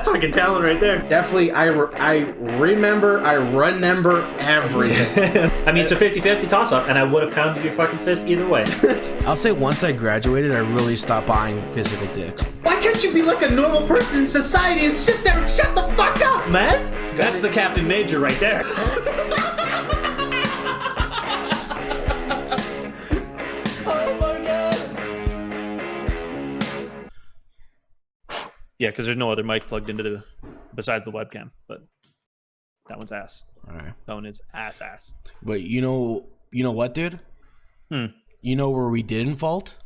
That's fucking talent right there. Definitely, I remember everything. I mean, it's a 50-50 toss-up, and I would have pounded your fucking fist either way. I'll say once I graduated, I really stopped buying physical dicks. Why can't you be like a normal person in society and sit there and shut the fuck up, man? That's the Captain Major right there. Yeah, because there's no other mic plugged into besides the webcam, but that one's ass. All right. That one is ass. But you know what, dude? You know where we didn't fault?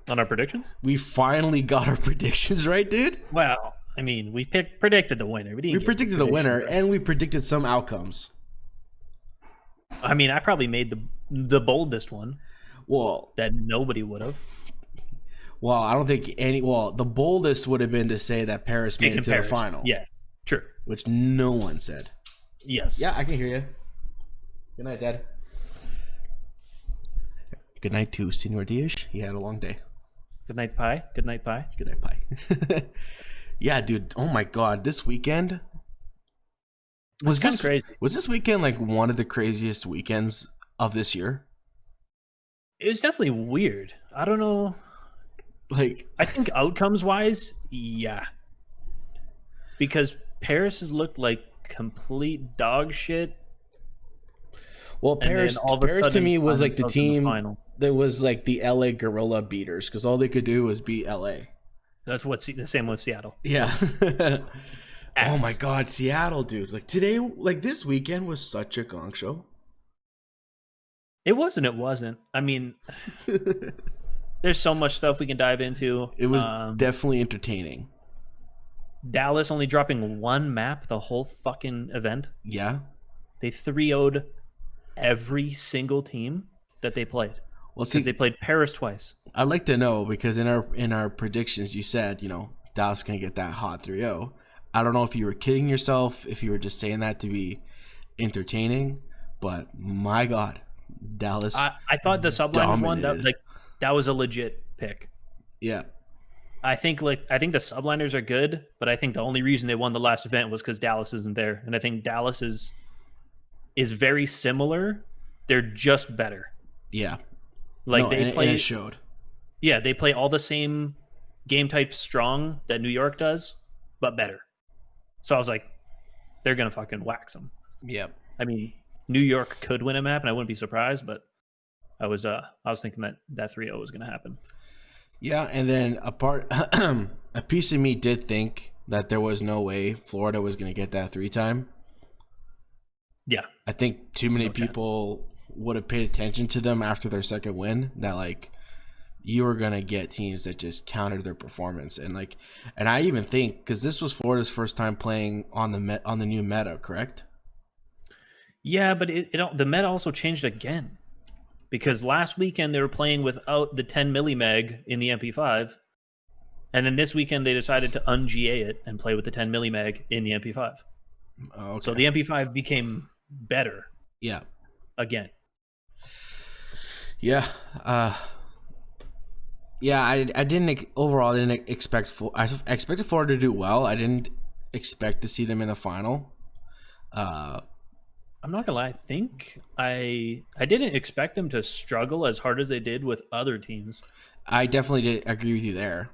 On our predictions? We finally got our predictions right, dude. Well, I mean, we predicted the winner. We predicted the winner, and we predicted some outcomes. I mean, I probably made the boldest one. Well, that nobody would have. Well, I don't think the boldest would have been to say that Paris made it to the final. Yeah, true. Which no one said. Yes. Yeah, I can hear you. Good night, Dad. Good night to Senor Diaz. He had a long day. Good night, Pie. Good night, Pie. Good night, Pie. Yeah, dude. Oh my God, this weekend was crazy. Was this weekend like one of the craziest weekends of this year? It was definitely weird. I don't know. Like, I think outcomes wise, yeah. Because Paris has looked like complete dog shit. Well, Paris to me was like the team that was like the LA Gorilla beaters because all they could do was beat LA. That's the same with Seattle. Yeah. Oh my God, Seattle, dude. Like today, like this weekend was such a gong show. It wasn't. I mean, there's so much stuff we can dive into. It was definitely entertaining. Dallas only dropping one map the whole fucking event. Yeah. They 3-0'd every single team that they played. Well, see, they played Paris twice. I'd like to know because in our predictions you said, Dallas gonna get that hot 3-0. I don't know if you were kidding yourself, if you were just saying that to be entertaining, but my God, Dallas. I thought the Subliners won. That was a legit pick. Yeah. I think the Subliners are good, but I think the only reason they won the last event was because Dallas isn't there, and I think Dallas is very similar. They're just better. Yeah. Like they play. And it showed. Yeah, they play all the same game types strong that New York does, but better. So I was like, they're gonna fucking wax them. Yep. I mean, New York could win a map, and I wouldn't be surprised, but I was thinking that 3-0 was gonna happen. Yeah, and then a piece of me did think that there was no way Florida was gonna get that 3-time. Yeah. I think too many people would have paid attention to them after their second win, that like you were gonna get teams that just countered their performance, and I even think because this was Florida's first time playing on the new meta, correct? Yeah, but the meta also changed again because last weekend they were playing without the 10 millimeg in the MP5, and then this weekend they decided to un-GA it and play with the 10 millimeg in the MP5. Oh, okay. So the MP5 became better. Yeah. Again. Yeah. Yeah, I didn't expect I expected Florida to do well. I didn't expect to see them in the final. I'm not gonna lie. I think I didn't expect them to struggle as hard as they did with other teams. I definitely did agree with you there.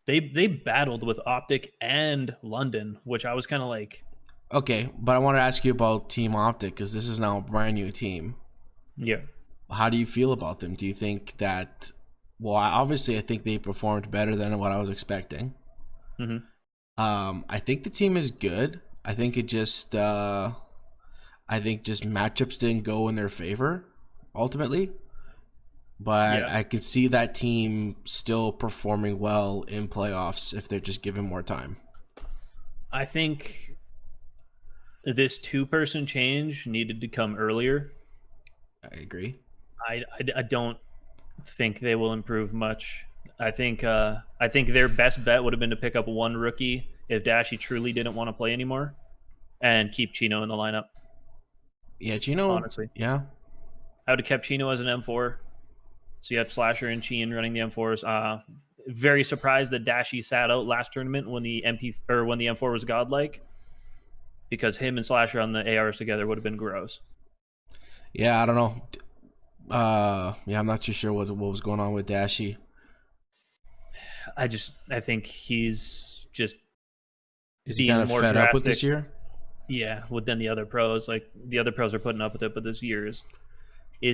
They battled with Optic and London, which I was kind of like. Okay, but I want to ask you about Team Optic because this is now a brand new team. Yeah. How do you feel about them? Do you think that? Well, obviously, I think they performed better than what I was expecting. Mm-hmm. I think the team is good. I think it just, matchups didn't go in their favor ultimately. But I could see that team still performing well in playoffs if they're just given more time. I think this 2-person change needed to come earlier. I agree. I don't think they will improve much. I think their best bet would have been to pick up one rookie if Dashy truly didn't want to play anymore, and keep Chino in the lineup. Yeah, Chino. Honestly, yeah, I would have kept Chino as an M4. So you have Slasher and Chien running the M4s. very surprised that Dashy sat out last tournament when the when the M4 was godlike, because him and Slasher on the ARs together would have been gross. Yeah, I don't know. I'm not too sure what was going on with Dashy. I think he's just is he kind of fed up with this year? Yeah, than the other pros. Like, the other pros are putting up with it, but this year is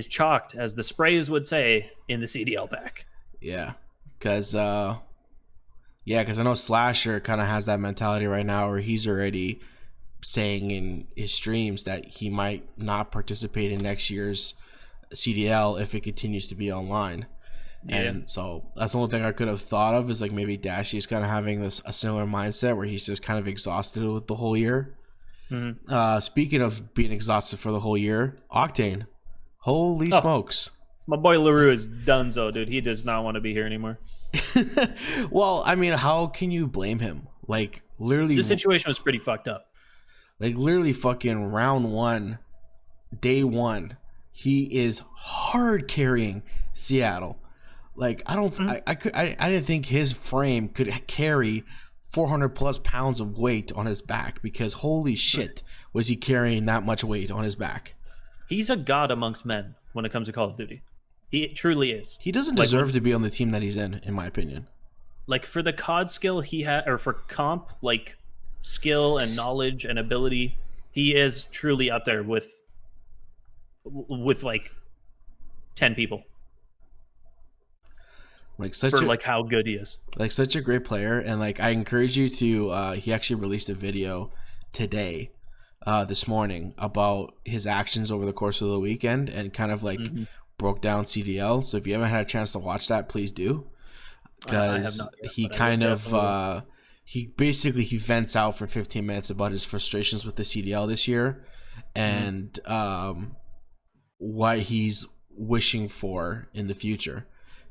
chalked, as the sprays would say, in the CDL pack. Yeah, because I know Slasher kind of has that mentality right now, where he's already saying in his streams that he might not participate in next year's CDL if it continues to be online. Yeah. And so that's the only thing I could have thought of, is like maybe Dashy's kind of having a similar mindset where he's just kind of exhausted with the whole year. Mm-hmm. Speaking of being exhausted for the whole year, Octane, holy smokes. My boy LaRue is donezo, dude. He does not want to be here anymore. Well, I mean, how can you blame him? Like, literally, the situation was pretty fucked up. Like, literally fucking round 1, day 1, he is hard carrying Seattle. Like, I didn't think his frame could carry 400 plus pounds of weight on his back, because holy shit was he carrying that much weight on his back. He's a god amongst men when it comes to Call of Duty. He truly is. He doesn't deserve to be on the team that he's in my opinion. Like, for the COD skill he had, or for comp, like, skill and knowledge and ability, he is truly up there with like 10 people. Like, like how good he is. Like, such a great player. And like, I encourage you to he actually released a video today, this morning, about his actions over the course of the weekend, and kind of like broke down CDL. So if you haven't had a chance to watch that, please do, because he kind of he vents out for 15 minutes about his frustrations with the CDL this year, and what he's wishing for in the future.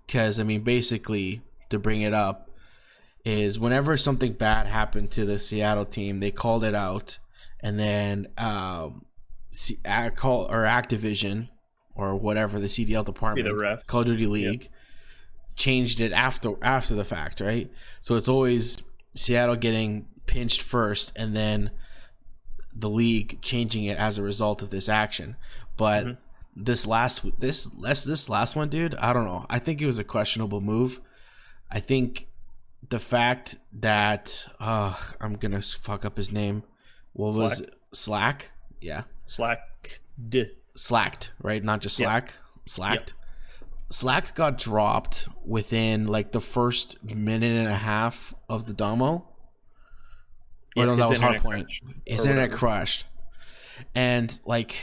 Because, I mean, basically, to bring it up, is whenever something bad happened to the Seattle team, they called it out, and then Activision, or whatever, the CDL department, Call of Duty League, changed it after the fact, right? So it's always Seattle getting pinched first, and then the league changing it as a result of this action. But this last one, dude, I don't know. I think it was a questionable move. I think the fact that I'm gonna fuck up his name. What was it? Slack? Yeah. Slacked, right? Not just Slack. Yep. Slacked. Yep. Slacked got dropped within like the first minute and a half of the demo. Or no, that was Hardpoint. His internet crashed. And like,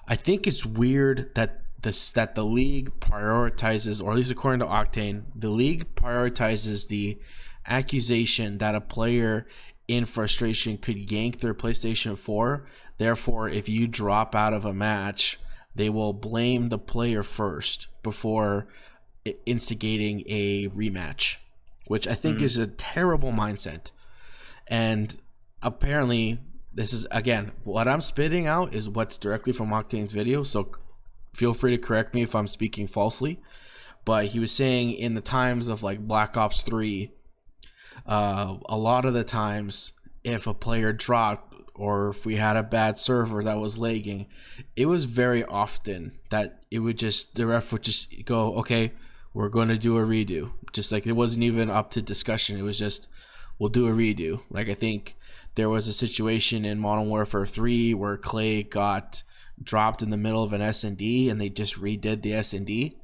I think it's weird that the league prioritizes, or at least according to Octane, the league prioritizes the accusation that a player in frustration could yank their PlayStation 4. Therefore, if you drop out of a match, they will blame the player first before instigating a rematch, which I think is a terrible mindset. And apparently, this is, again, what I'm spitting out is what's directly from Octane's video, so feel free to correct me if I'm speaking falsely. But he was saying in the times of like Black Ops 3, a lot of the times if a player dropped, or if we had a bad server that was lagging, it was very often that it would just, the ref would just go, okay, we're going to do a redo. Just like, it wasn't even up to discussion. It was just, we'll do a redo. Like, I think there was a situation in Modern Warfare 3 where Clay got dropped in the middle of an S&D, and they just redid the S&D.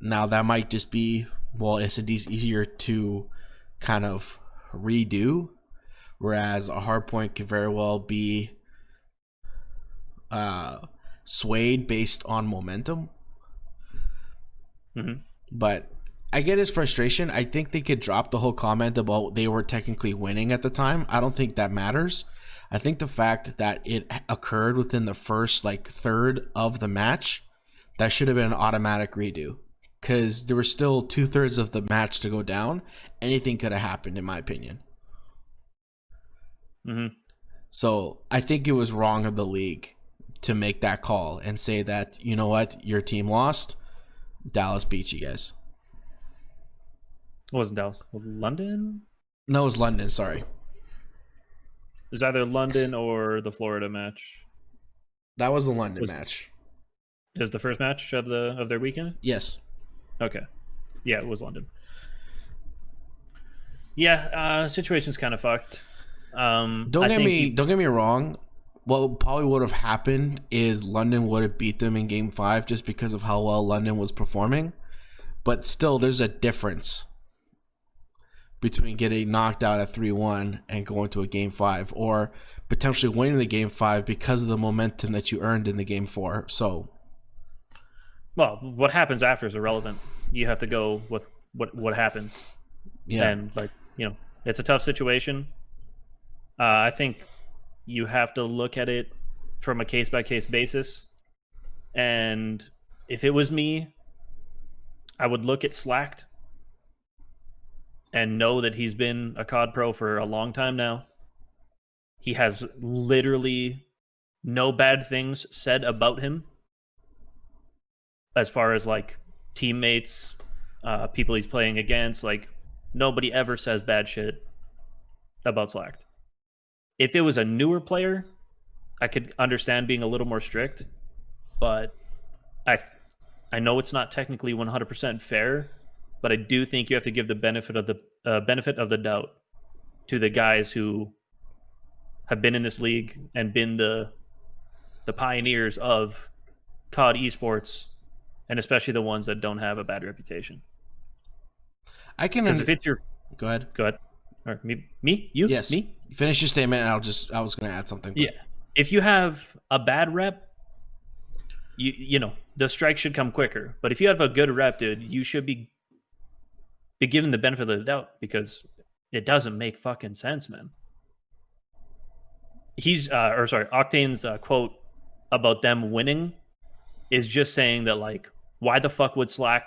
Now, that might just be, well, S&D's easier to kind of redo, whereas a hardpoint could very well be swayed based on momentum. But I get his frustration. I think they could drop the whole comment about they were technically winning at the time. I don't think that matters. I think the fact that it occurred within the first like third of the match, that should have been an automatic redo, because there were still 2/3 of the match to go down. Anything could have happened, in my opinion. So I think it was wrong of the league to make that call and say that, you know what, your team lost, Dallas beats you guys. It wasn't Dallas. London? No, it was London. Sorry, It was either London or the Florida match. that was the London match. It was the first match of their weekend? Yes. Okay. Yeah, it was London. Yeah, situation's kind of fucked. Don't get me wrong. What probably would have happened is London would have beat them in Game 5 just because of how well London was performing. But still, there's a difference between getting knocked out at 3-1 and going to a Game 5, or potentially winning the Game 5 because of the momentum that you earned in the Game 4. So, well, what happens after is irrelevant. You have to go with what happens. yeah. And, like, you know, it's a tough situation. I think you have to look at it from a case-by-case basis. And if it was me, I would look at Slacked and know that he's been a COD pro for a long time now. He has literally no bad things said about him as far as, like, teammates, people he's playing against. Like, nobody ever says bad shit about Slacked. If it was a newer player, I could understand being a little more strict, but I know it's not technically 100% fair, but I do think you have to give the benefit of the doubt to the guys who have been in this league and been the pioneers of COD esports, and especially the ones that don't have a bad reputation. I can. Because if it's your go ahead. Or me, you, yes. Me. Finish your statement, and I was going to add something. Yeah, if you have a bad rep, you know the strike should come quicker. But if you have a good rep, dude, you should be given the benefit of the doubt, because it doesn't make fucking sense, man. Octane's quote about them winning is just saying that, like, why the fuck would Slack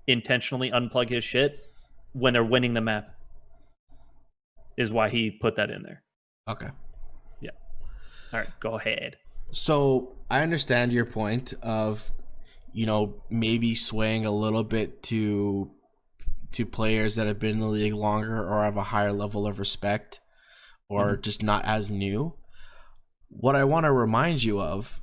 intentionally unplug his shit when they're winning the map? Is why he put that in there. Okay. Yeah. All right, go ahead. So I understand your point of, you know, maybe swaying a little bit to players that have been in the league longer or have a higher level of respect, or just not as new. What I want to remind you of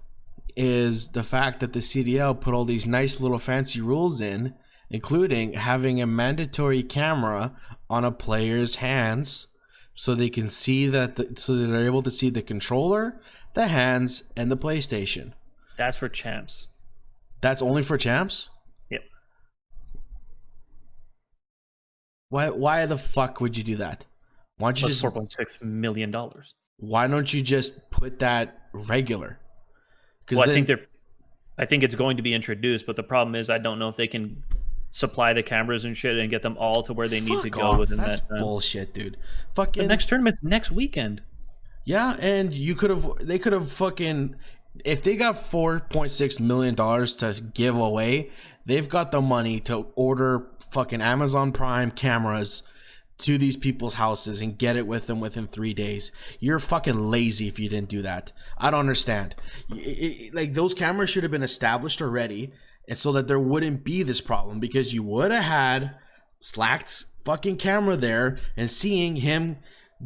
is the fact that the CDL put all these nice little fancy rules in, including having a mandatory camera on a player's hands so they can see so that they're able to see the controller, the hands, and the PlayStation. That's for champs. That's only for champs? Yep. Why the fuck would you do that? Why don't you That's just $4.6 million? Why don't you just put that regular? Well, I think it's going to be introduced, but the problem is I don't know if they can supply the cameras and shit and get them all to where they need to go within that time. That's bullshit, dude. Fucking the next tournament's next weekend. Yeah, and they could have fucking, if they got $4.6 million to give away, they've got the money to order fucking Amazon Prime cameras to these people's houses and get it with them within 3 days. You're fucking lazy if you didn't do that. I don't understand. Like, those cameras should have been established already, and so that there wouldn't be this problem, because you would have had Slack's fucking camera there and seeing him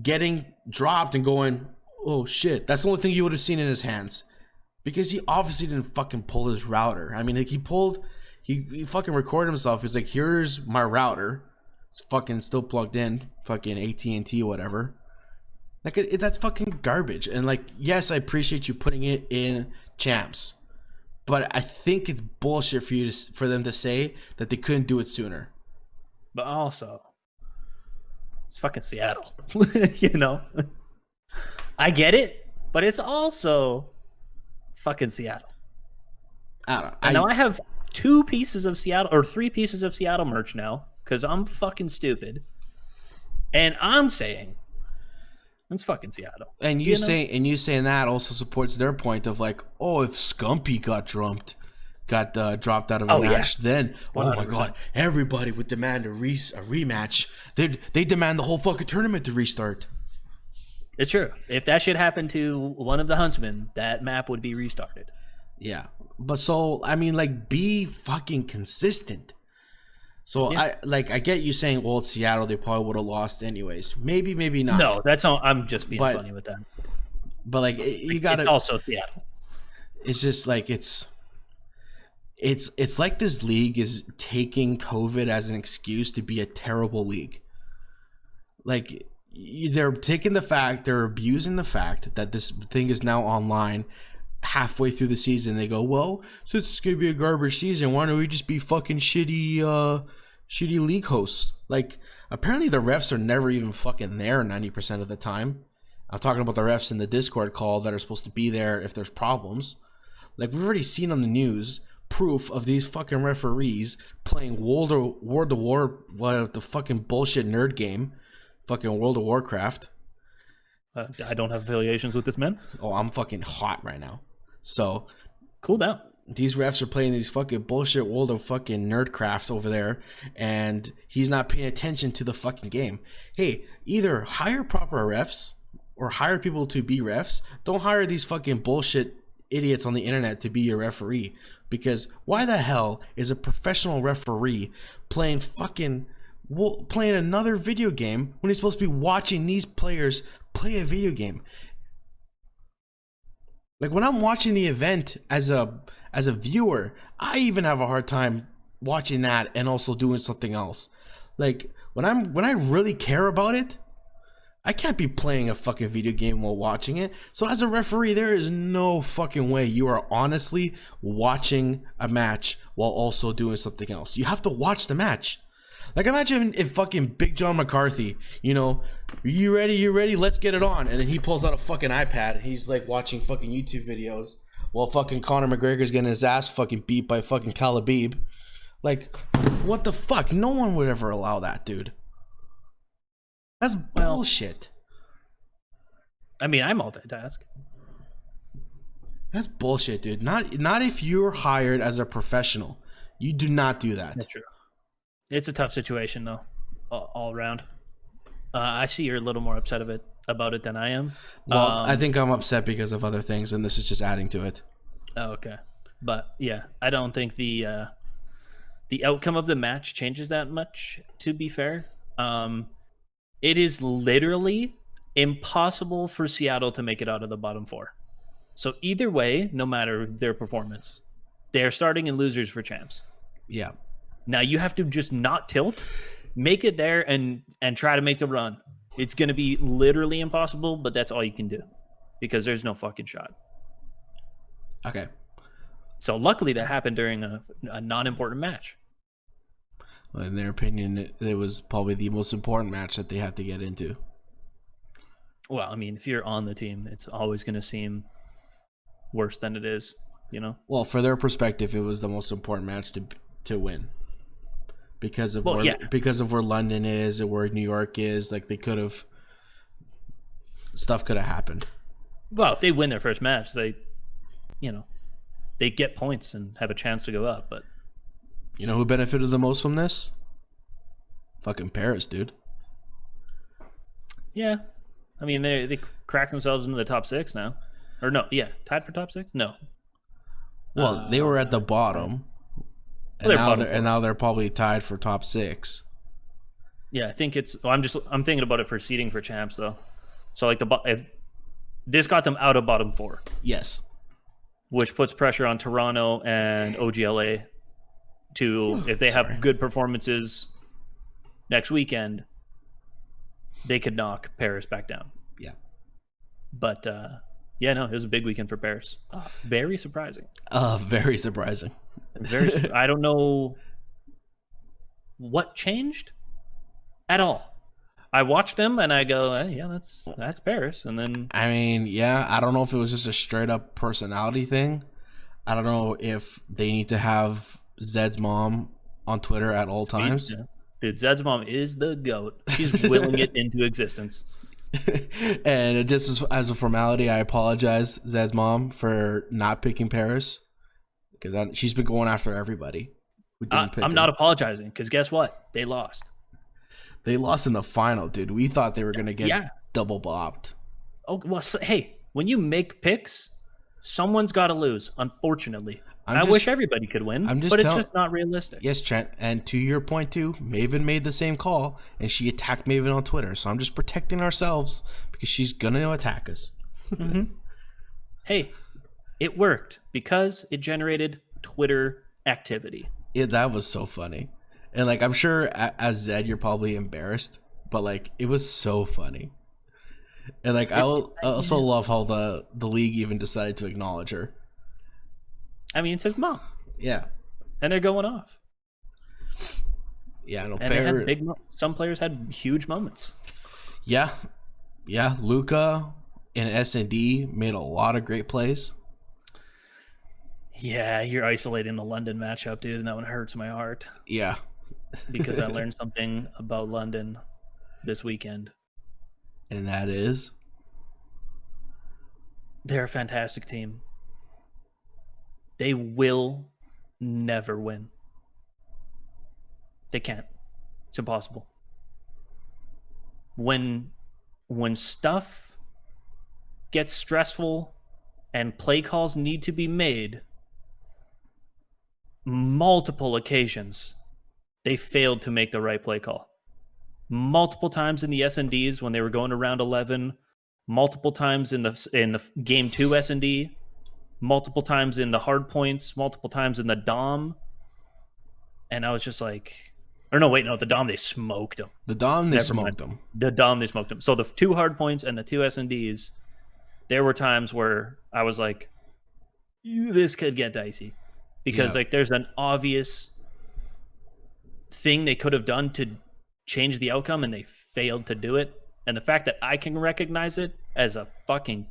getting dropped and going, oh shit. That's the only thing you would have seen in his hands, because he obviously didn't fucking pull his router. I mean, like, he fucking recorded himself. He's like, here's my router. It's fucking still plugged in, fucking AT&T, whatever. Like, that's fucking garbage. And, like, yes, I appreciate you putting it in champs, but I think it's bullshit for them to say that they couldn't do it sooner. But also, it's fucking Seattle. You know, I get it, but it's also fucking Seattle. I don't know. And now I have 2 pieces of Seattle, or 3 pieces of Seattle merch now, because I'm fucking stupid. And I'm saying it's fucking Seattle. And you saying that also supports their point of, like, oh, if Scumpy got dropped out of a match, then 100%. Oh my god, everybody would demand a rematch. They demand the whole fucking tournament to restart. It's true. If that shit happened to one of the Huntsmen, that map would be restarted. Yeah, but so, I mean, like, be fucking consistent. So I get you saying, well, it's Seattle, they probably would have lost anyways. Maybe not. No, that's all. I'm just being funny with that. But like you got to. It's also Seattle. It's just like it's like this league is taking COVID as an excuse to be a terrible league. Like they're they're abusing the fact that this thing is now online halfway through the season. They go, well, since it's gonna be a garbage season, why don't we just be fucking shitty league hosts? Like apparently the refs are never even fucking there 90% of the time. I'm talking about the refs in the Discord call that are supposed to be there if there's problems. Like we've already seen on the news proof of these fucking referees playing World of War, the fucking bullshit nerd game, fucking World of Warcraft. I don't have affiliations with this man. Oh, I'm fucking hot right now. So, cool down. These refs are playing these fucking bullshit World of fucking Nerdcraft over there, and he's not paying attention to the fucking game. Hey, either hire proper refs or hire people to be refs. Don't hire these fucking bullshit idiots on the internet to be your referee. Because why the hell is a professional referee playing another video game when he's supposed to be watching these players play a video game? Like when I'm watching the event as a viewer, I even have a hard time watching that and also doing something else. Like when I really care about it, I can't be playing a fucking video game while watching it. So as a referee, there is no fucking way you are honestly watching a match while also doing something else. You have to watch the match. Like imagine if fucking Big John McCarthy, you ready, let's get it on. And then he pulls out a fucking iPad and he's like watching fucking YouTube videos while fucking Conor McGregor's getting his ass fucking beat by fucking Khabib. Like, what the fuck? No one would ever allow that, dude. That's bullshit. I mean, I multitask. That's bullshit, dude. Not if you're hired as a professional. You do not do that. That's true. It's a tough situation, though, all around. I see you're a little more upset about it than I am. Well, I think I'm upset because of other things, and this is just adding to it. Oh, okay. But, yeah, I don't think the outcome of the match changes that much, to be fair. It is literally impossible for Seattle to make it out of the bottom four. So either way, no matter their performance, they're starting in losers for champs. Yeah. Now you have to just not tilt, make it there, and try to make the run. It's going to be literally impossible, but that's all you can do because there's no fucking shot. Okay. So luckily that happened during a non-important match. In their opinion, it was probably the most important match that they had to get into. Well, I mean, if you're on the team, it's always going to seem worse than it is, Well, for their perspective, it was the most important match to win. Because of where London is and where New York is, like stuff could have happened. Well, if they win their first match, they get points and have a chance to go up, but you know who benefited the most from this? Fucking Paris, dude. Yeah. I mean, they cracked themselves into the top 6 now. Or no, yeah. Tied for top 6? No. Well, they were at the bottom. And now they're probably tied for top 6. Yeah, I think it's... Well, I'm thinking about it for seeding for champs, though. So, like, if this got them out of bottom 4. Yes. Which puts pressure on Toronto and OGLA if they have good performances next weekend, they could knock Paris back down. Yeah. But, it was a big weekend for Paris. Very surprising. Very surprising. I don't know what changed at all. I watched them and I go, that's Paris. And then... I mean, yeah, I don't know if it was just a straight up personality thing. I don't know if they need to have Zed's mom on Twitter at all times. Yeah. Dude, Zed's mom is the GOAT. She's willing it into existence. And just as a formality, I apologize, Zed's mom, for not picking Paris. Because she's been going after everybody. I'm not apologizing, because guess what? They lost. They lost in the final, dude. We thought they were going to get double bopped. Oh, well, hey, when you make picks, someone's got to lose, unfortunately. I wish everybody could win, but it's just not realistic. Yes, Trent. And to your point, too, Maven made the same call, and she attacked Maven on Twitter. So I'm just protecting ourselves because she's going to attack us. Mm-hmm. Hey, it worked because it generated Twitter activity. Yeah, that was so funny. And, like, I'm sure as Zed, you're probably embarrassed, but, like, it was so funny. And, like, I also love how the league even decided to acknowledge her. I mean, it's his mom. Yeah. And they're going off. Yeah, no, and some players had huge moments. Yeah. Yeah, Luka and S&D made a lot of great plays. Yeah, you're isolating the London matchup, dude, and that one hurts my heart. Yeah. Because I learned something about London this weekend. And that is? They're a fantastic team. They will never win. They can't. It's impossible. When stuff gets stressful and play calls need to be made, multiple occasions, they failed to make the right play call. Multiple times in the S&Ds when they were going to round 11, multiple times in the game 2 S&D, multiple times in the hard points, multiple times in the Dom. And I was just like, or no, wait, no, the Dom, they smoked them. The Dom, they smoked them. The Dom, they smoked them. So the 2 hard points and the 2 S&Ds, there were times where I was like, this could get dicey. Because like there's an obvious thing they could have done to change the outcome and they failed to do it. And the fact that I can recognize it as a fucking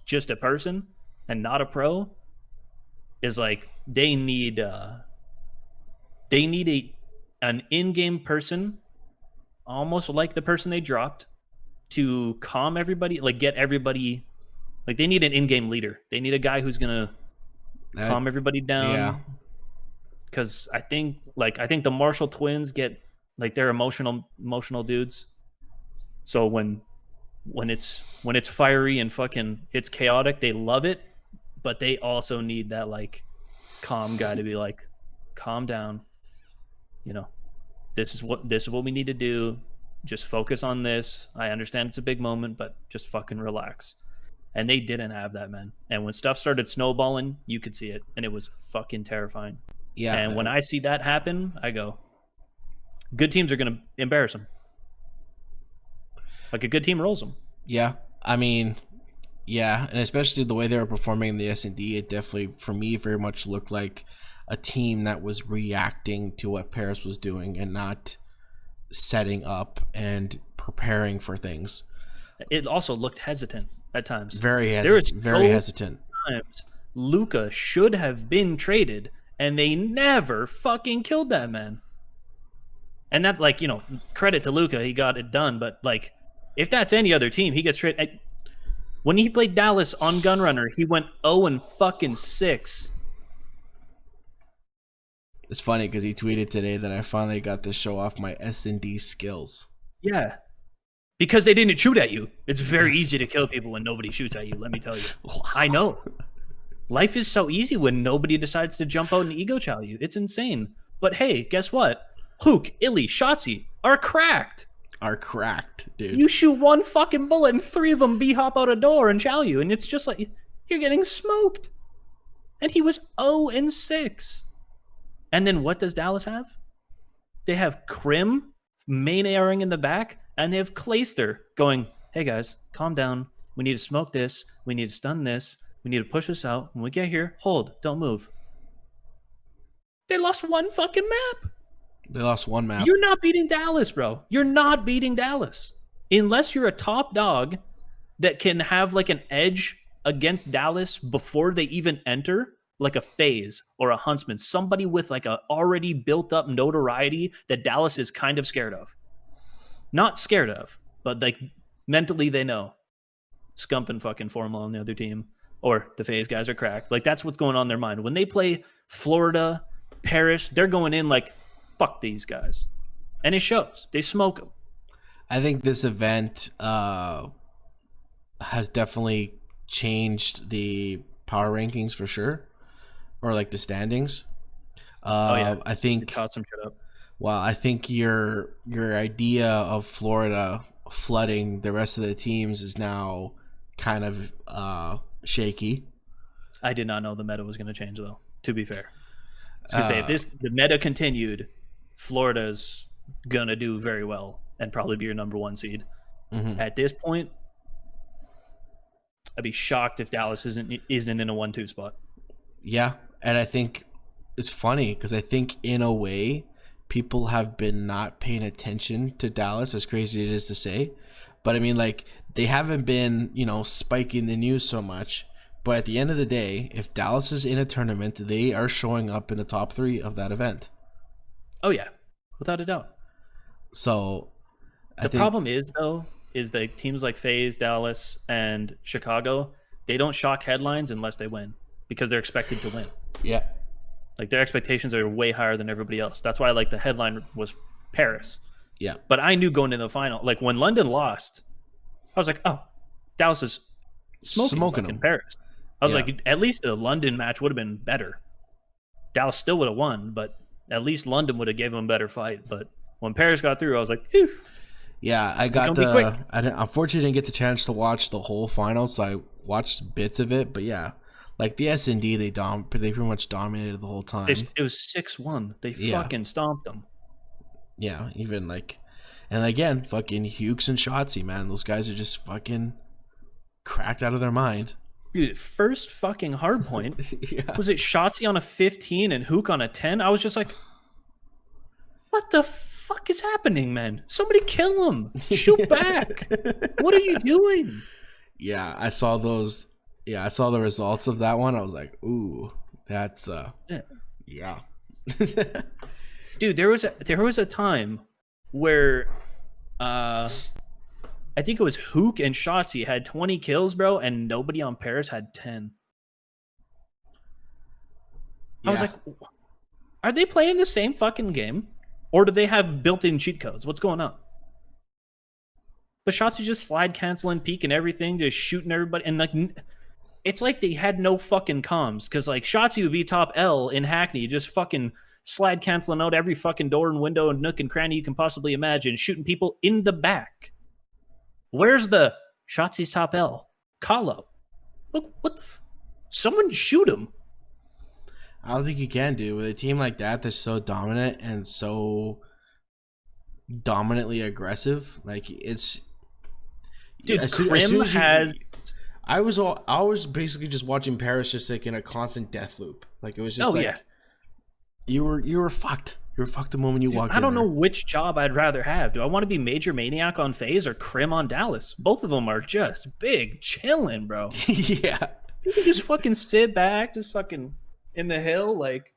just a person and not a pro is like they need an in-game person, almost like the person they dropped, to calm everybody, like get everybody, like they need an in-game leader. They need a guy who's gonna calm everybody down. Yeah. Because I think the Marshall twins get like they're emotional dudes. So when it's fiery and fucking it's chaotic, they love it, but they also need that like calm guy to be like, calm down. You know, this is what we need to do. Just focus on this. I understand it's a big moment, but just fucking relax. And they didn't have that, man. And when stuff started snowballing, you could see it, and it was fucking terrifying. Yeah. And when I see that happen, I go, good teams are going to embarrass them. Like a good team rolls them. Yeah. I mean, yeah. And especially the way they were performing in the S&D, it definitely, for me, very much looked like a team that was reacting to what Paris was doing and not setting up and preparing for things. It also looked hesitant at times. Very hesitant. Times Luka should have been traded, and they never fucking killed that man. And that's like, you know, credit to Luka, he got it done. But like, if that's any other team, he gets traded. When he played Dallas on Gunrunner, he went 0-6. It's funny because he tweeted today that I finally got to show off my S&D skills. Yeah. Because they didn't shoot at you. It's very easy to kill people when nobody shoots at you, let me tell you. I know. Life is so easy when nobody decides to jump out and ego chow you. It's insane. But hey, guess what? Hook, Illy, Shotzi are cracked. Dude. You shoot one fucking bullet and 3 of them b-hop out a door and chow you. And it's just like, you're getting smoked. And he was 0-6. And then what does Dallas have? They have Krim main airing in the back, and they have Clayster going, hey guys, calm down. We need to smoke this. We need to stun this. We need to push this out. When we get here, hold. Don't move. They lost one fucking map. They lost one map. You're not beating Dallas, bro. You're not beating Dallas. Unless you're a top dog that can have like an edge against Dallas before they even enter, like a FaZe or a Huntsman. Somebody with like a already built up notoriety that Dallas is kind of scared of. Not scared of, but like mentally they know. Scump and fucking Formal on the other team. Or the FaZe guys are cracked. Like, that's what's going on in their mind. When they play Florida, Paris, they're going in like, fuck these guys. And it shows. They smoke them. I think this event has definitely changed the power rankings for sure. or like the standings. I You think. caught some shit up. Well, I think your idea of Florida flooding the rest of the teams is now kind of shaky. I did not know the meta was going to change, though. To be fair, I was going to say if the meta continued, Florida's gonna do very well and probably be your number 1 seed. Mm-hmm. At this point, I'd be shocked if Dallas isn't in a 1-2 spot. Yeah, and I think it's funny because I think in a way people have been not paying attention to Dallas, as crazy it is to say. But I mean, like, they haven't been, spiking the news so much. But at the end of the day, if Dallas is in a tournament, they are showing up in the top 3 of that event. Oh, yeah. Without a doubt. So, the problem is, though, is that teams like FaZe, Dallas, and Chicago, they don't shock headlines unless they win because they're expected to win. Yeah. Like, their expectations are way higher than everybody else. That's why, like, the headline was Paris. Yeah. But I knew going into the final, like, when London lost, I was like, oh, Dallas is smoking them in Paris. I was like, at least the London match would have been better. Dallas still would have won, but at least London would have gave them a better fight. But when Paris got through, I was like, phew. Yeah, I unfortunately didn't get the chance to watch the whole final, so I watched bits of it. But yeah, like the S&D, they pretty much dominated the whole time. It was 6-1. They fucking stomped them. Yeah, even like, and again, fucking Hughes and Shotzi, man, those guys are just fucking cracked out of their mind. Dude, first fucking hard point. Was it Shotzi on a 15 and Hook on a 10? I was just like, what the fuck is happening, man? Somebody kill him. Shoot back. What are you doing? Yeah, I saw those. Yeah, I saw the results of that one. I was like, ooh, that's yeah. Dude, there was a time where I think it was Hook and Shotzi had 20 kills, bro, and nobody on Paris had 10. I was like, are they playing the same fucking game? Or do they have built-in cheat codes? What's going on? But Shotzi just slide canceling, peeking everything, just shooting everybody. And like, it's like they had no fucking comms. Because like Shotzi would be top L in Hackney, just fucking slide canceling out every fucking door and window and nook and cranny you can possibly imagine, shooting people in the back. Where's the Shotzi's top L? Call up. Look, what the someone shoot him. I don't think you can, dude. With a team like that that's so dominant and so dominantly aggressive, like it's... Dude, Krim has... I was basically just watching Paris just like in a constant death loop. Like it was just you were fucked. You were fucked the moment you walked in. I don't know which job I'd rather have. Do I want to be Major Maniac on FaZe or Krim on Dallas? Both of them are just big chilling, bro. Yeah. You can just fucking sit back, just fucking in the hill, like,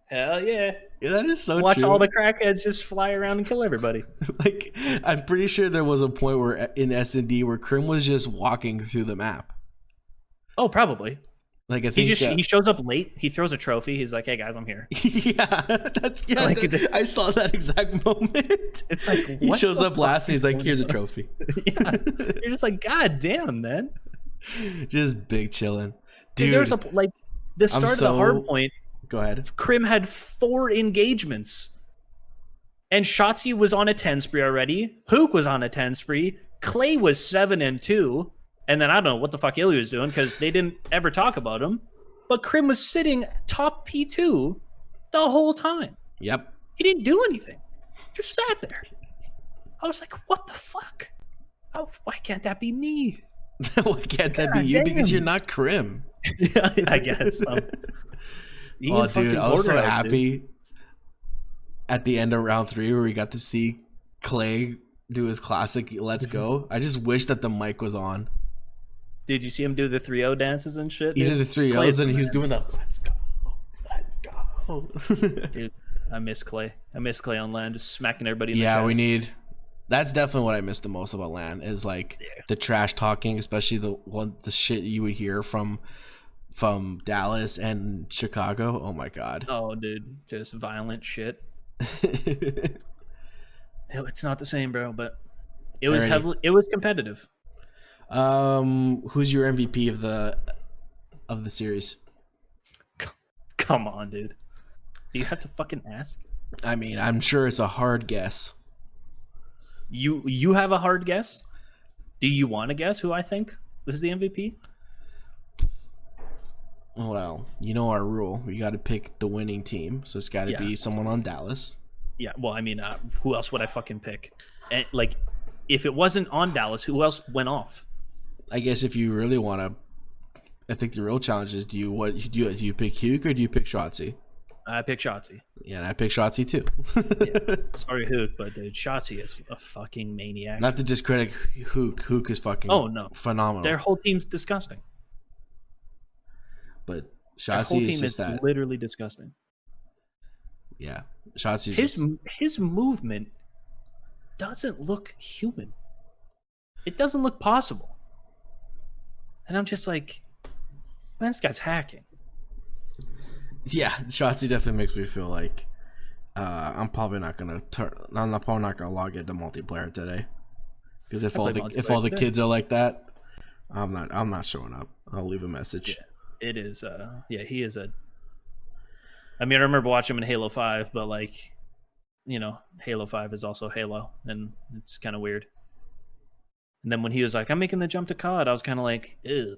hell yeah. That is so Watch true. all the crackheads just fly around and kill everybody. Like, I'm pretty sure there was a point where in S&D where Krim was just walking through the map. Oh, probably. Like I think he shows up late. He throws a trophy. He's like, "Hey guys, I'm here." I saw that exact moment. It's like he shows up last and he's like, "Here's a trophy." Yeah, you're just like, "God damn, man!" Just big chilling, dude. There's the start of the hard point. Go ahead. Krim had 4 engagements, and Shotzi was on a 10 spree already. Hook was on a 10 spree. Clay was 7-2. And then I don't know what the fuck Ilya was doing because they didn't ever talk about him. But Krim was sitting top P2 the whole time. Yep. He didn't do anything. Just sat there. I was like, what the fuck? Why can't that be me? Why can't that be you? Damn. Because you're not Krim. Yeah, I guess. Oh, dude, I was so happy at the end of round 3 where we got to see Clay do his classic Let's Go. I just wish that the mic was on. Did you see him do the 3-0 dances and shit? He did the 3-0s and he was doing the let's go. Dude, I miss Clay. I miss Clay on LAN, just smacking everybody in the chest. That's definitely what I miss the most about LAN is like the trash talking, especially the shit you would hear from Dallas and Chicago. Oh my god. Oh, dude, just violent shit. It's not the same, bro, but it was it was competitive. Who's your MVP of the series? Come on, dude. Do you have to fucking ask? I mean, I'm sure it's a hard guess. You have a hard guess? Do you want to guess who I think was the MVP? Well, you know our rule. We got to pick the winning team, so it's got to be someone on Dallas. Yeah, well, I mean, who else would I fucking pick? And, like, if it wasn't on Dallas, who else went off? I guess if you really want to, I think the real challenge is: do you pick Hugh or do you pick Shotzi? I pick Shotzi. Yeah, and I pick Shotzi too. Yeah. Sorry, Hook, but dude, Shotzi is a fucking maniac. Not to discredit Hook. Hook is fucking phenomenal. Their whole team's disgusting. But Shotzi is just that. Literally disgusting. Yeah, Shotzi. His movement doesn't look human. It doesn't look possible. And I'm just like, man, this guy's hacking. Yeah, Shotzi definitely makes me feel like I'm probably not gonna log into multiplayer today, because if all the kids are like that, I'm not showing up. I'll leave a message. Yeah, it is. He is a. I mean, I remember watching him in Halo 5, but like, you know, Halo 5 is also Halo, and it's kind of weird. And then when he was like, "I'm making the jump to COD," I was kind of like, "Ew,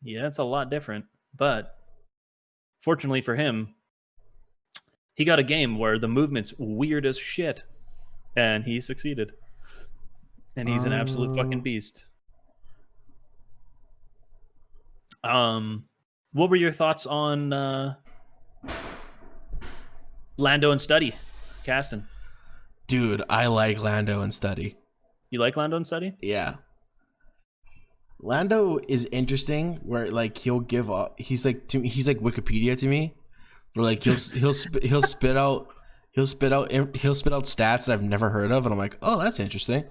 yeah, it's a lot different." But fortunately for him, he got a game where the movement's weird as shit, and he succeeded. And he's an absolute fucking beast. What were your thoughts on Lando and Study casting? Dude, I like Lando and Study. You like Lando and Study? Yeah. Lando is interesting where like he'll give up. He's like Wikipedia to me. Where like he'll spit out stats that I've never heard of, and I'm like, oh, that's interesting.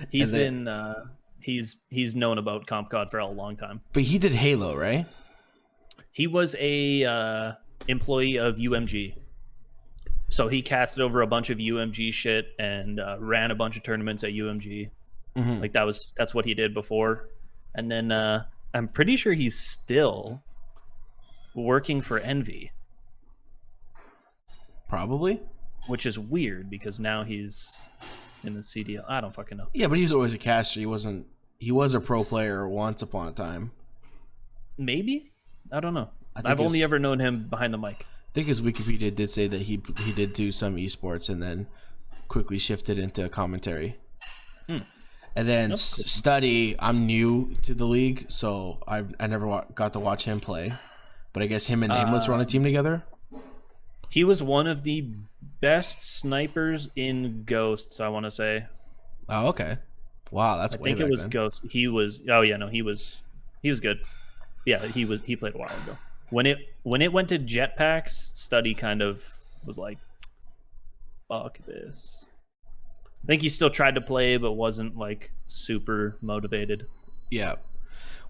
He's known about CompCod for a long time. But he did Halo, right? He was a employee of UMG. So he casted over a bunch of UMG shit and ran a bunch of tournaments at UMG. Mm-hmm. Like that's what he did before. And then I'm pretty sure he's still working for Envy. Probably. Which is weird because now he's in the CDL. I don't fucking know. Yeah, but he was always a caster. He was a pro player once upon a time. Maybe? I don't know. I've only ever known him behind the mic. I think his Wikipedia did say that he did do some esports and then quickly shifted into commentary. And then Study, I'm new to the league, so I never got to watch him play. But I guess him and Nameless were on a team together? He was one of the best snipers in Ghosts, I want to say. Oh, okay. Wow, that's I think it was then. Ghost. He was. Oh yeah, no, he was good. Yeah, he played a while ago. When it went to jetpacks, Study kind of was like, "Fuck this." I think he still tried to play, but wasn't like super motivated. Yeah.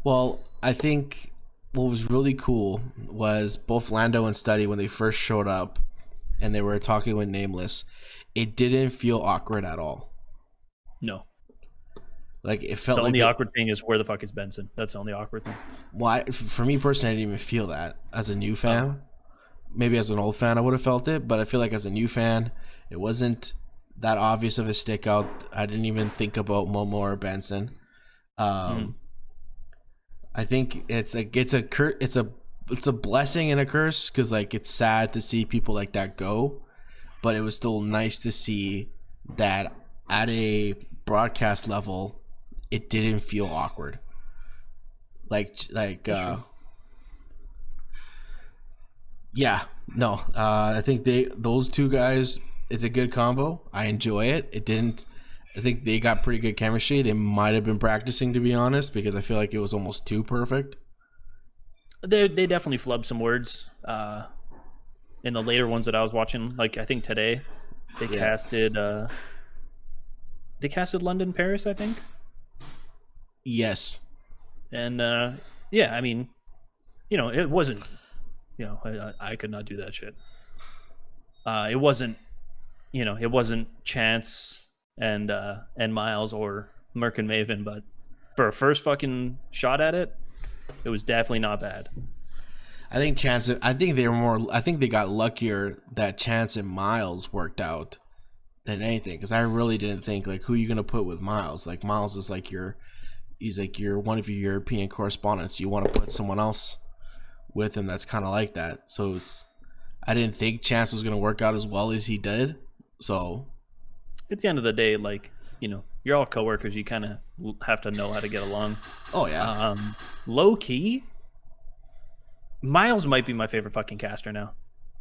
Well, I think what was really cool was both Lando and Study, when they first showed up and they were talking with Nameless, it didn't feel awkward at all. No. Like it felt the like only awkward thing is where the fuck is Benson? That's the only awkward thing. Well, for me personally, I didn't even feel that as a new fan. Maybe as an old fan, I would have felt it, but I feel like as a new fan, it wasn't that obvious of a stick out. I didn't even think about Momo or Benson. I think it's a blessing and a curse, because like it's sad to see people like that go, but it was still nice to see that at a broadcast level it didn't feel awkward. I think those two guys, it's a good combo. I enjoy it. I think they got pretty good chemistry. They might have been practicing, to be honest, because I feel like it was almost too perfect. They definitely flubbed some words in the later ones that I was watching. Like I think today they casted London Paris, I think. Yes. And I mean, it wasn't, I could not do that shit. It wasn't Chance and Miles or Merc and Maven, but for a first fucking shot at it, it was definitely not bad. I think Chance. I think they were more. I think they got luckier that Chance and Miles worked out than anything. Because I really didn't think like who you gonna put with Miles. Like Miles is like he's like your one of your European correspondents. You want to put someone else with him that's kind of like that. So I didn't think Chance was gonna work out as well as he did. So at the end of the day, like, you know, you're all coworkers. You kind of have to know how to get along. Oh yeah. Low key, Miles might be my favorite fucking caster now.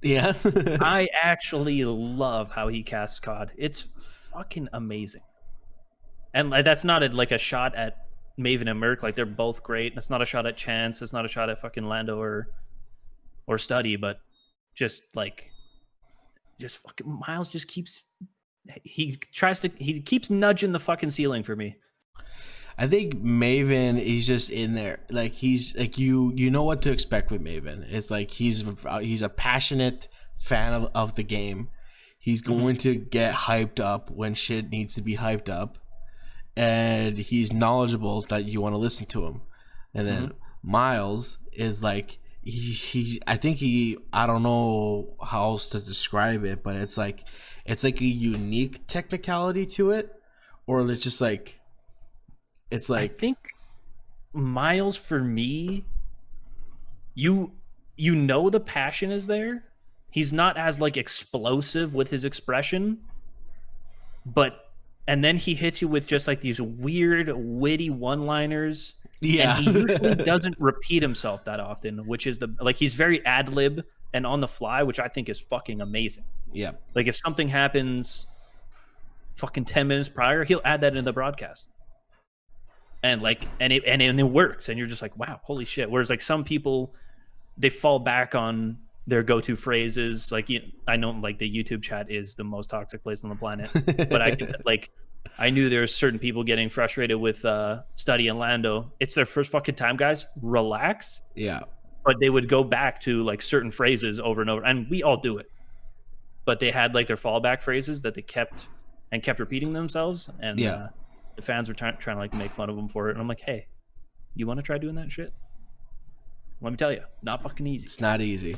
Yeah. I actually love how he casts COD. It's fucking amazing. And that's not like a shot at Maven and Merc. Like, they're both great. That's not a shot at Chance. It's not a shot at fucking Lando or Study. But just fucking Miles just keeps... He keeps nudging the fucking ceiling for me. I think Maven is just in there. Like, he's like, you know what to expect with Maven. It's like he's a passionate fan of the game. He's going to get hyped up when shit needs to be hyped up, and he's knowledgeable that you want to listen to him. And then Miles is like I don't know how else to describe it, but it's like a unique technicality to it, or it's just like. It's like, I think Miles, for me, you know the passion is there. He's not as like explosive with his expression, and then he hits you with just like these weird, witty one-liners. Yeah, and he usually doesn't repeat himself that often, which is he's very ad-lib and on the fly, which I think is fucking amazing. Yeah, like if something happens, fucking 10 minutes prior, he'll add that in the broadcast. And it works, and you're just like, wow, holy shit. Whereas like some people, they fall back on their go-to phrases. Like, I know like the YouTube chat is the most toxic place on the planet, but I knew there's certain people getting frustrated with Study and Lando. It's their first fucking time, guys. Relax. Yeah. But they would go back to like certain phrases over and over, and we all do it. But they had like their fallback phrases that they kept repeating themselves, and the fans were trying to like make fun of them for it. And I'm like, hey, you want to try doing that shit? Let me tell you, not fucking easy. It's not easy.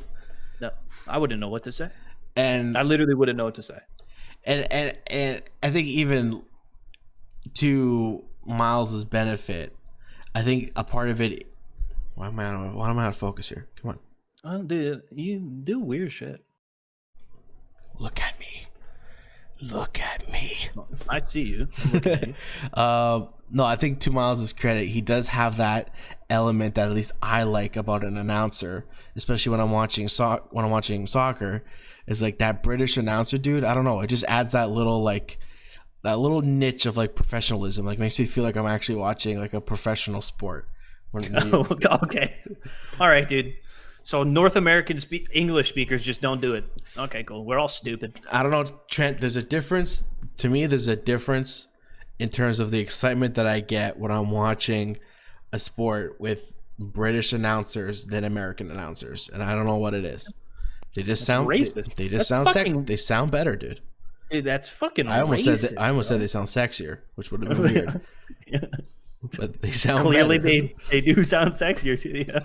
No, I wouldn't know what to say. And I literally wouldn't know what to say. And I think even to Miles's benefit, I think a part of it. Why am I out of focus here? Come on. Dude, you do weird shit. Look at me. Look at me. I see you. Look at you. No, I think to Miles's credit, he does have that element that at least I like about an announcer, especially when I'm watching soccer. Is like that British announcer dude. I don't know. It just adds that little niche of like professionalism. Like makes me feel like I'm actually watching like a professional sport. Okay. All right, dude. So North American English speakers just don't do it. Okay, cool. We're all stupid. I don't know, Trent. There's a difference. To me, there's a difference in terms of the excitement that I get when I'm watching a sport with British announcers than American announcers, and I don't know what it is. They just sound racist. They just sound fucking... They sound better, dude. Dude, that's fucking. I almost said they sound sexier, which would have been weird. Yeah. But they sound clearly better. they do sound sexier too. Yeah.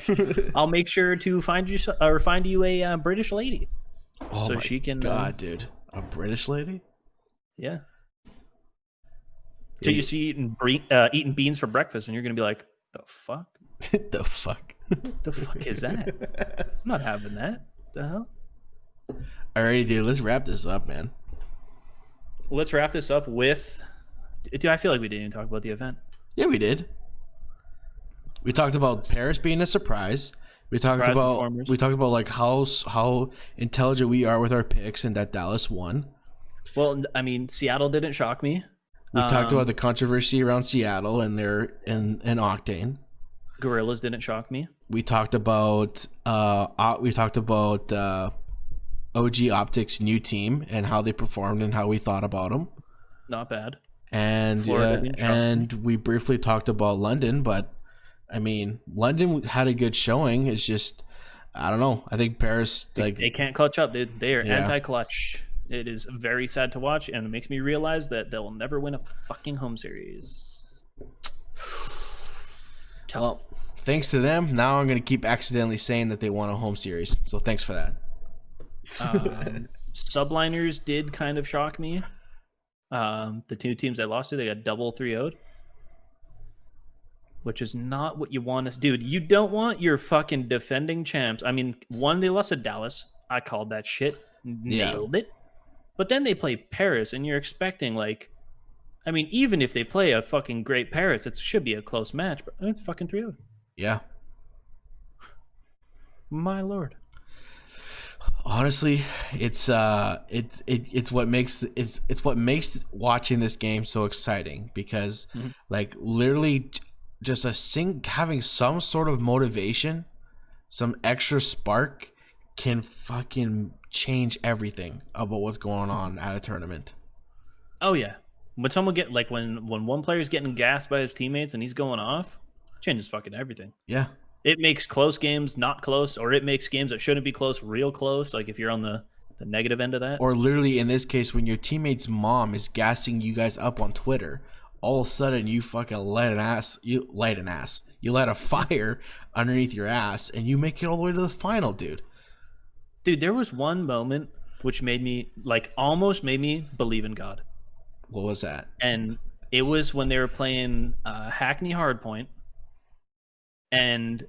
I'll make sure to find you a British lady. Oh so my she can, god, dude, a British lady? Yeah. So you see eating beans for breakfast, and you're gonna be like, the fuck? The fuck? The fuck is that? I'm not having that. The hell? Alrighty, dude. Let's wrap this up, man. Let's wrap this up with. Dude, I feel like we didn't even talk about the event. Yeah, we did. We talked about Paris being a surprise. We talked about like how intelligent we are with our picks and that Dallas won. Well, I mean, Seattle didn't shock me. We talked about the controversy around Seattle and their and Octane. Gorillas didn't shock me. We talked about OG Optics' new team and how they performed and how we thought about them. Not bad. And we briefly talked about London, but I mean, London had a good showing. It's just, I don't know. I think Paris, like, they can't clutch up, dude. They are anti-clutch. It is very sad to watch, and it makes me realize that they'll never win a fucking home series. Well, thanks to them, now I'm going to keep accidentally saying that they won a home series. So thanks for that. Subliners did kind of shock me. The two teams I lost to, they got double 3-0'd. Which is not what you want to... Dude, you don't want your fucking defending champs. I mean, one, they lost to Dallas. I called that shit. Nailed it. But then they play Paris, and you're expecting, like... I mean, even if they play a fucking great Paris, it should be a close match. But it's fucking 3-0. Yeah. My lord. Honestly, it's what makes watching this game so exciting, because like literally just having some sort of motivation, some extra spark can fucking change everything about what's going on at a tournament. Oh yeah. When someone when one player's getting gassed by his teammates and he's going off, changes fucking everything. Yeah. It makes close games not close, or it makes games that shouldn't be close real close, like if you're on the negative end of that. Or literally in this case, when your teammate's mom is gassing you guys up on Twitter, all of a sudden you fucking light a fire underneath your ass, and you make it all the way to the final, dude. Dude, there was one moment which made me, almost made me believe in God. What was that? And it was when they were playing Hackney Hardpoint, and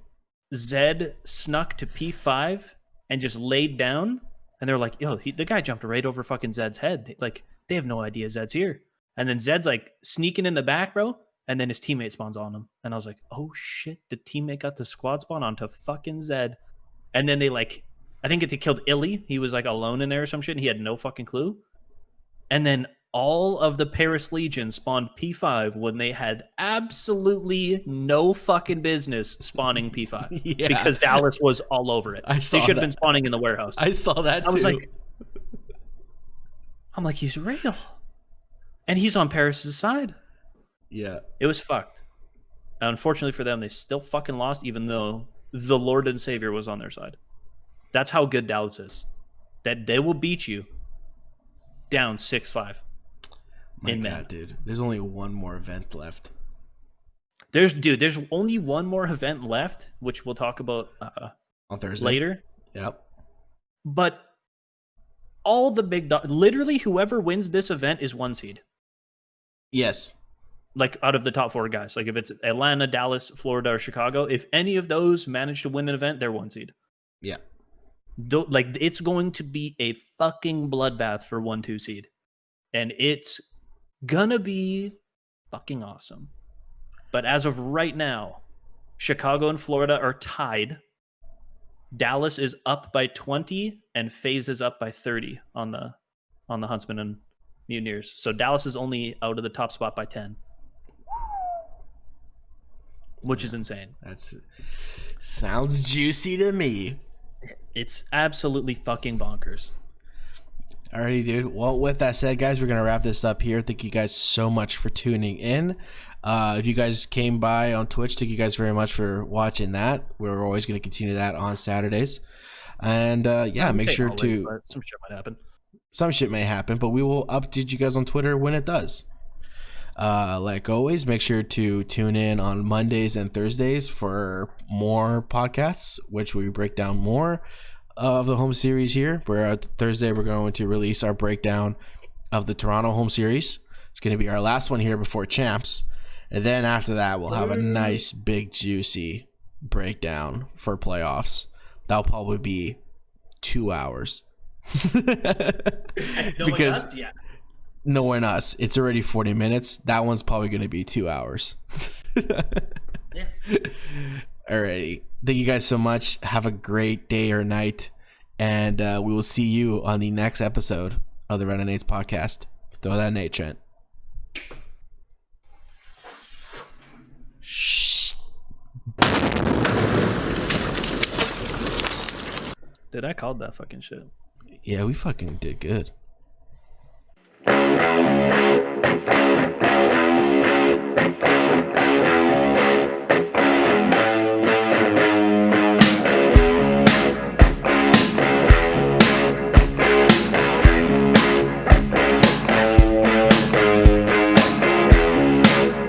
Zed snuck to P5 and just laid down, and they're like, yo, the guy jumped right over fucking Zed's head. They have no idea Zed's here. And then Zed's sneaking in the back, bro, and then his teammate spawns on him. And I was like, oh shit, the teammate got the squad spawn onto fucking Zed. And then they I think they killed Illy. He was alone in there or some shit, and he had no fucking clue. And then all of the Paris Legion spawned P5 when they had absolutely no fucking business spawning P5. Yeah. Because Dallas was all over it. They should have been spawning in the warehouse. I saw that too. I'm like, he's real. And he's on Paris' side. Yeah. It was fucked. Unfortunately for them, they still fucking lost, even though the Lord and Savior was on their side. That's how good Dallas is. That they will beat you down 6-5. My God, dude. There's only one more event left. There's only one more event left, which we'll talk about on Thursday later. Yep. But all the literally whoever wins this event is 1 seed. Yes. Out of the top 4 guys. If it's Atlanta, Dallas, Florida, or Chicago, if any of those manage to win an event, they're 1 seed. Yeah. It's going to be a fucking bloodbath for 1-2 seed. And it's gonna be fucking awesome. But as of right now, Chicago and Florida are tied. Dallas is up by 20 and FaZe is up by 30 on the Huntsmen and Mutineers. So Dallas is only out of the top spot by 10. Which is insane. Sounds juicy to me. It's absolutely fucking bonkers. Alrighty, dude. Well, with that said, guys, we're going to wrap this up here. Thank you guys so much for tuning in. If you guys came by on Twitch, thank you guys very much for watching that. We're always going to continue that on Saturdays. And make sure to... Some shit might happen. Some shit may happen, but we will update you guys on Twitter when it does. Like always, make sure to tune in on Mondays and Thursdays for more podcasts, which we break down more of the home series here. Where Thursday we're going to release our breakdown of the Toronto home series. It's going to be our last one here before champs, and then after that we'll have a nice big juicy breakdown for playoffs. That'll probably be 2 hours. Because knowing us, it's already 40 minutes. That one's probably going to be 2 hours. Yeah. Alrighty. Thank you guys so much. Have a great day or night. And we will see you on the next episode of the Random Nades Podcast. Throw that nade, Trent. Shh. Dude, I called that fucking shit. Yeah, we fucking did good.